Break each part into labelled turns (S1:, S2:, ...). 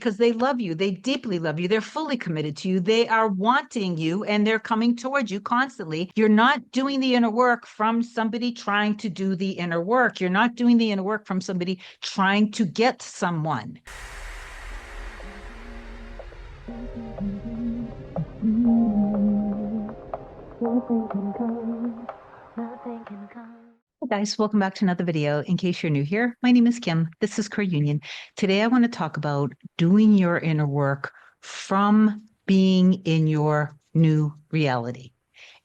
S1: because they love you. They deeply love you. They're fully committed to you. They are wanting you and they're coming towards you constantly. You're not doing the inner work from somebody trying to do the inner work. You're not doing the inner work from somebody trying to get someone. Hey guys, welcome back to another video. In case you're new here, my name is Kim. This is Core Union. Today I want to talk about doing your inner work from being in your new reality.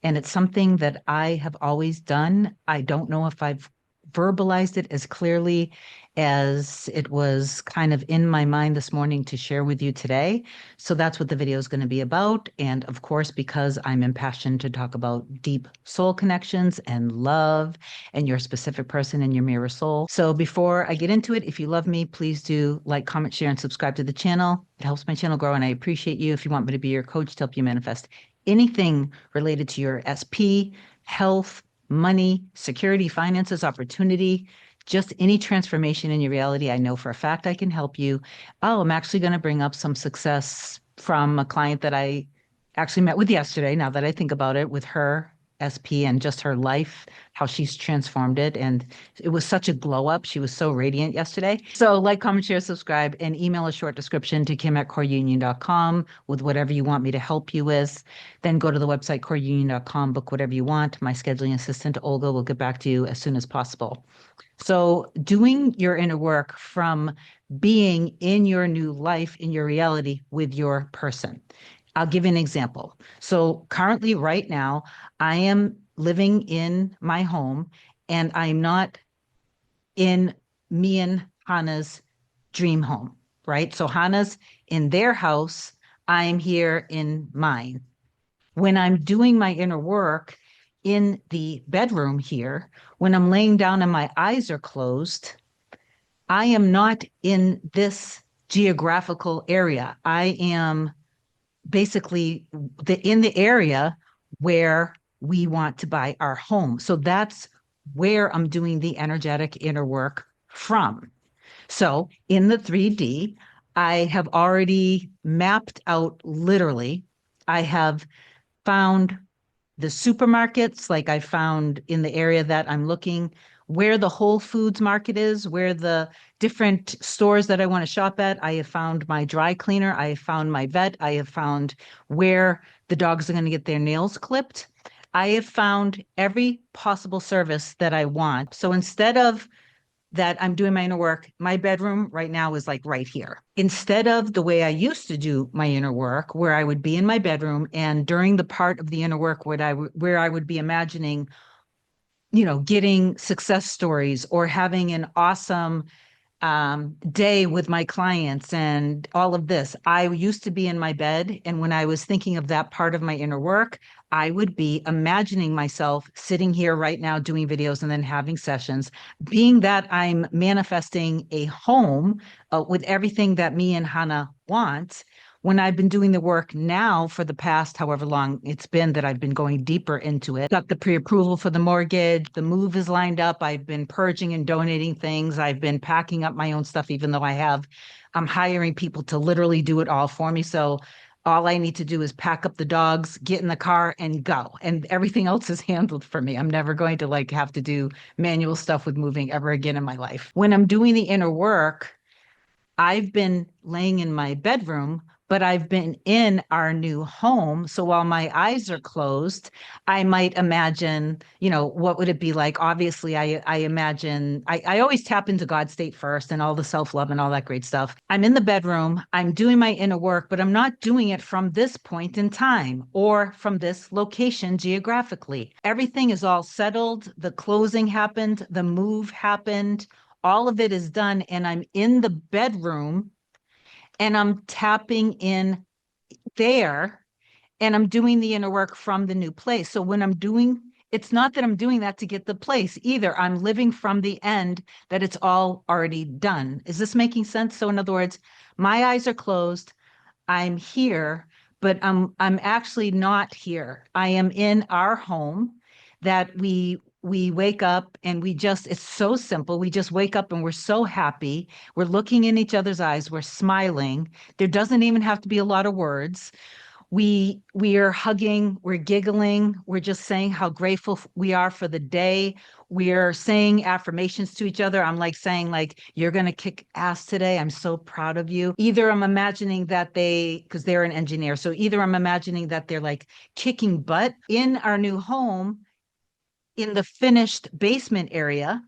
S1: And it's something that I have always done. I don't know if I've verbalized it as clearly as it was kind of in my mind this morning to share with you today. So that's what the video is going to be about. And of course, because I'm impassioned to talk about deep soul connections and love and your specific person and your mirror soul. So before I get into it, if you love me, please do like, comment, share, and subscribe to the channel. It helps my channel grow, and I appreciate you. If you want me to be your coach to help you manifest anything related to your SP, health, money, security, finances, opportunity, just any transformation in your reality, I know for a fact I can help you. Oh, I'm actually going to bring up some success from a client that I actually met with yesterday, now that I think about it, with her SP and just her life, how she's transformed it. And it was such a glow up. She was so radiant yesterday. So like, comment, share, subscribe, and email a short description to kim@coreunion.com with whatever you want me to help you with. Then go to the website, coreunion.com, book whatever you want. My scheduling assistant, Olga, will get back to you as soon as possible. So doing your inner work from being in your new life, in your reality with your person. I'll give you an example. So currently, right now, I am living in my home and I'm not in me and Hannah's dream home, right? So Hannah's in their house, I'm here in mine. When I'm doing my inner work in the bedroom here, when I'm laying down and my eyes are closed, I am not in this geographical area. I am basically in the area where we want to buy our home. So that's where I'm doing the energetic inner work from. So in the 3D, I have already mapped out, literally, I have found the supermarkets, like I found in the area that I'm looking, where the Whole Foods market is, where the different stores that I want to shop at. I have found my dry cleaner. I have found my vet. I have found where the dogs are going to get their nails clipped. I have found every possible service that I want. So instead of that I'm doing my inner work, my bedroom right now is like right here. Instead of the way I used to do my inner work, where I would be in my bedroom and during the part of the inner work where I would be imagining, getting success stories or having an awesome day with my clients and all of this. I used to be in my bed, and when I was thinking of that part of my inner work, I would be imagining myself sitting here right now doing videos and then having sessions, being that I'm manifesting a home with everything that me and Hannah want. When I've been doing the work now for the past however long it's been that I've been going deeper into it, got the pre-approval for the mortgage, the move is lined up, I've been purging and donating things, I've been packing up my own stuff, even though I'm hiring people to literally do it all for me. So all I need to do is pack up the dogs, get in the car and go. And everything else is handled for me. I'm never going to have to do manual stuff with moving ever again in my life. When I'm doing the inner work, I've been laying in my bedroom, but I've been in our new home. So while my eyes are closed, I might imagine, what would it be like? Obviously, I imagine, I always tap into God state first and all the self-love and all that great stuff. I'm in the bedroom, I'm doing my inner work, but I'm not doing it from this point in time or from this location geographically. Everything is all settled. The closing happened, the move happened. All of it is done, and I'm in the bedroom and I'm tapping in there and I'm doing the inner work from the new place. So when it's not that I'm doing that to get the place either. I'm living from the end that it's all already done. Is this making sense? So in other words, my eyes are closed. I'm here, but I'm actually not here. I am in our home that we we wake up and it's so simple. We just wake up and we're so happy. We're looking in each other's eyes. We're smiling. There doesn't even have to be a lot of words. We are hugging, we're giggling, we're just saying how grateful we are for the day. We're saying affirmations to each other. I'm like saying like, you're going to kick ass today. I'm so proud of you. Either I'm imagining that because they're an engineer. So either I'm imagining that they're like kicking butt in our new home in the finished basement area.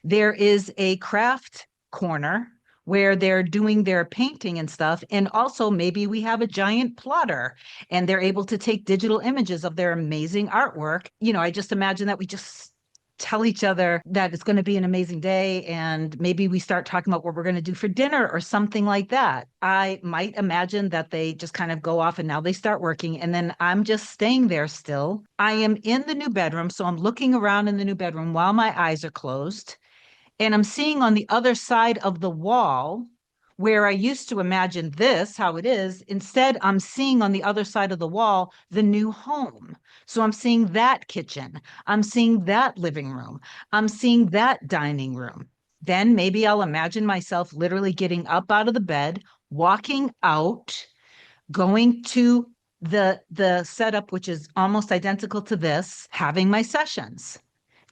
S1: There is a craft corner where they're doing their painting and stuff. And also maybe we have a giant plotter and they're able to take digital images of their amazing artwork. I just imagine that we just tell each other that it's going to be an amazing day. And maybe we start talking about what we're going to do for dinner or something like that. I might imagine that they just kind of go off and now they start working. And then I'm just staying there still. I am in the new bedroom. So I'm looking around in the new bedroom while my eyes are closed. And I'm seeing on the other side of the wall where I used to imagine this, how it is. Instead, I'm seeing on the other side of the wall the new home. So I'm seeing that kitchen. I'm seeing that living room. I'm seeing that dining room. Then maybe I'll imagine myself literally getting up out of the bed, walking out, going to the setup, which is almost identical to this, having my sessions.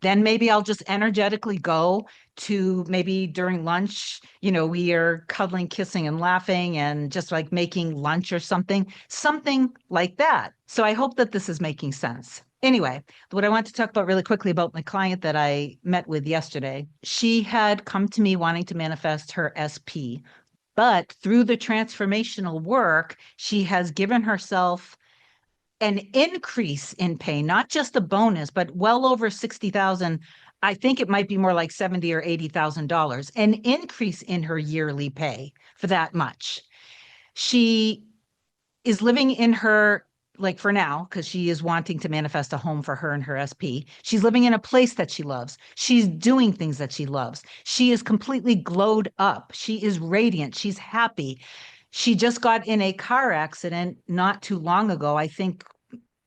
S1: Then maybe I'll just energetically go to maybe during lunch, we are cuddling, kissing, and laughing and just like making lunch or something like that. So I hope that this is making sense. Anyway, what I want to talk about really quickly about my client that I met with yesterday, she had come to me wanting to manifest her SP, but through the transformational work, she has given herself an increase in pay, not just a bonus, but well over 60,000. I think it might be more like 70 or $80,000, an increase in her yearly pay for that much. She is living in her, like for now, because she is wanting to manifest a home for her and her SP. She's living in a place that she loves. She's doing things that she loves. She is completely glowed up. She is radiant. She's happy. She just got in a car accident not too long ago. I think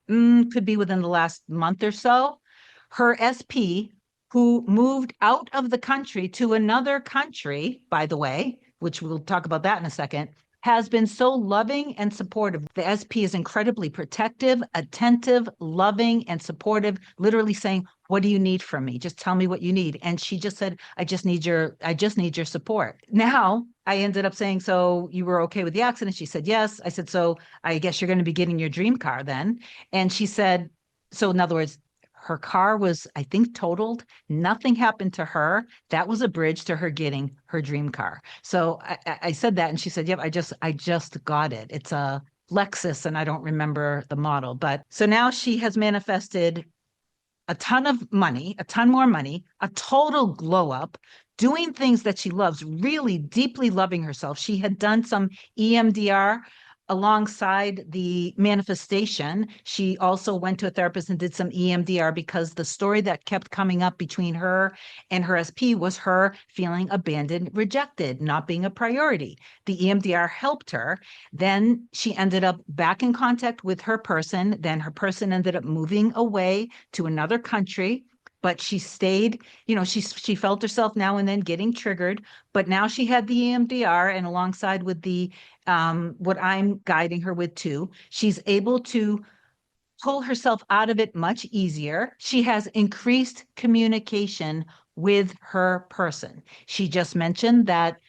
S1: could be within the last month or so. Her SP, who moved out of the country to another country, by the way, which we'll talk about that in a second, has been so loving and supportive. The SP is incredibly protective, attentive, loving, and supportive, literally saying, what do you need from me? Just tell me what you need. And she just said, I just need your support. Now I ended up saying, so you were okay with the accident? She said, yes. I said, so I guess you're going to be getting your dream car then. And she said, so in other words, her car was, I think, totaled. Nothing happened to her. That was a bridge to her getting her dream car. So I said that, and she said, "Yep, I just got it. It's a Lexus, and I don't remember the model." But so now she has manifested a ton of money, a ton more money, a total glow up, doing things that she loves, really deeply loving herself. She had done some EMDR alongside the manifestation. She also went to a therapist and did some EMDR because the story that kept coming up between her and her SP was her feeling abandoned, rejected, not being a priority. The EMDR helped her. Then she ended up back in contact with her person. Then her person ended up moving away to another country, but she stayed, she felt herself now and then getting triggered, but now she had the EMDR, and alongside with the what I'm guiding her with too, she's able to pull herself out of it much easier. She has increased communication with her person. She just mentioned that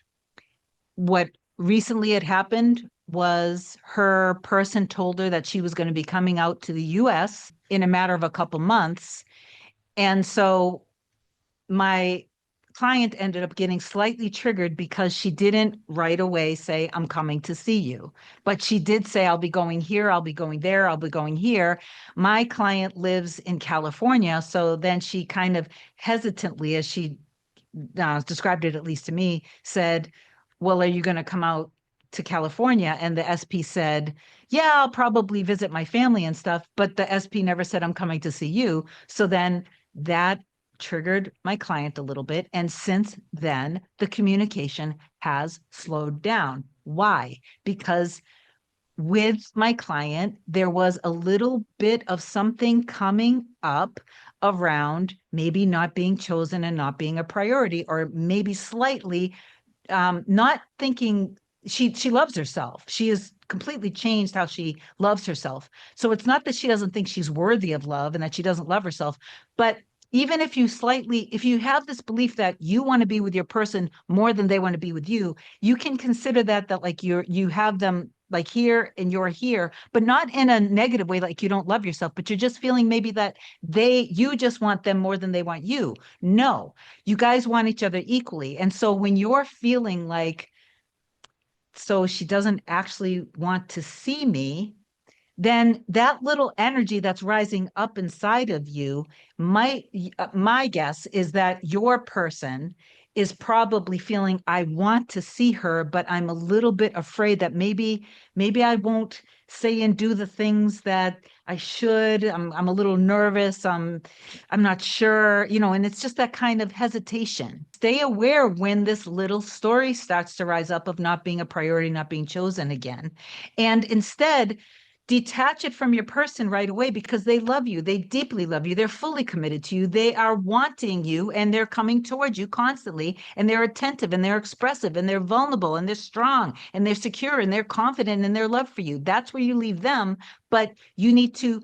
S1: what recently had happened was her person told her that she was going to be coming out to the US in a matter of a couple months. And so my client ended up getting slightly triggered because she didn't right away say, I'm coming to see you. But she did say, I'll be going here, I'll be going there, I'll be going here. My client lives in California. So then she kind of hesitantly, as she described it, at least to me, said, well, are you going to come out to California? And the SP said, yeah, I'll probably visit my family and stuff. But the SP never said, I'm coming to see you. So then that triggered my client a little bit. And since then, the communication has slowed down. Why? Because with my client, there was a little bit of something coming up around maybe not being chosen and not being a priority, or maybe slightly not thinking she loves herself. She has completely changed how she loves herself. So it's not that she doesn't think she's worthy of love and that she doesn't love herself, but even if you have this belief that you want to be with your person more than they want to be with you can consider that like you have them like here and you're here, but not in a negative way, like you don't love yourself, but you're just feeling maybe that you just want them more than they want you. No, you guys want each other equally. And so when you're feeling like, so she doesn't actually want to see me, then that little energy that's rising up inside of you my guess is that your person is probably feeling, I want to see her, but I'm a little bit afraid that maybe I won't say and do the things that I should. I'm a little nervous. I'm not sure, and it's just that kind of hesitation. Stay aware when this little story starts to rise up of not being a priority, not being chosen again. And instead, detach it from your person right away, because they love you. They deeply love you. They're fully committed to you. They are wanting you, and they're coming towards you constantly, and they're attentive and they're expressive and they're vulnerable and they're strong and they're secure and they're confident in their love for you. That's where you leave them. But you need to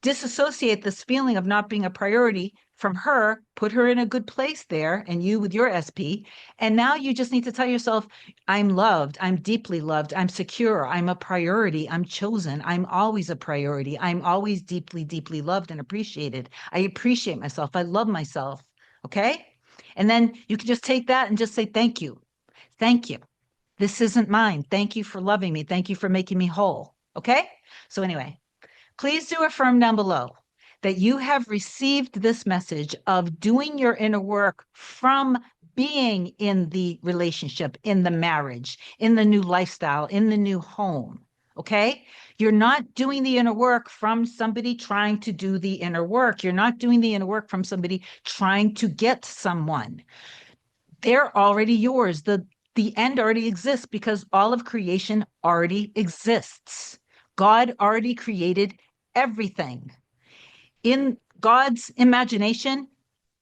S1: disassociate this feeling of not being a priority from her, put her in a good place there, and you with your SP. And now you just need to tell yourself, I'm loved, I'm deeply loved, I'm secure, I'm a priority, I'm chosen, I'm always a priority, I'm always deeply, deeply loved and appreciated. I appreciate myself, I love myself. Okay. And then you can just take that and just say, thank you. Thank you. This isn't mine. Thank you for loving me. Thank you for making me whole. Okay. So anyway, please do affirm down below that you have received this message of doing your inner work from being in the relationship, in the marriage, in the new lifestyle, in the new home. Okay? You're not doing the inner work from somebody trying to do the inner work. You're not doing the inner work from somebody trying to get someone. They're already yours. The end already exists because all of creation already exists. God already created everything. In God's imagination,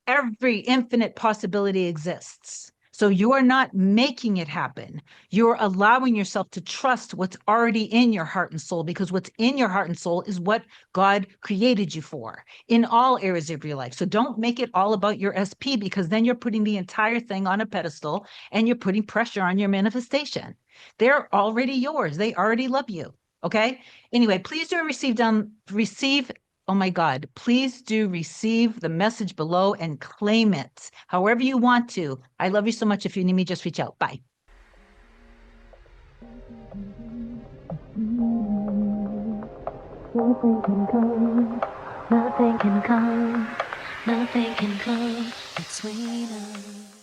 S1: every infinite possibility exists. So you are not making it happen. You're allowing yourself to trust what's already in your heart and soul, because what's in your heart and soul is what God created you for in all areas of your life. So don't make it all about your SP, because then you're putting the entire thing on a pedestal and you're putting pressure on your manifestation. They're already yours. They already love you. Okay. Anyway, please do receive. Oh my God, please do receive the message below and claim it however you want to. I love you so much. If you need me, just reach out. Bye.
S2: Nothing can come, nothing can come, nothing can come between us.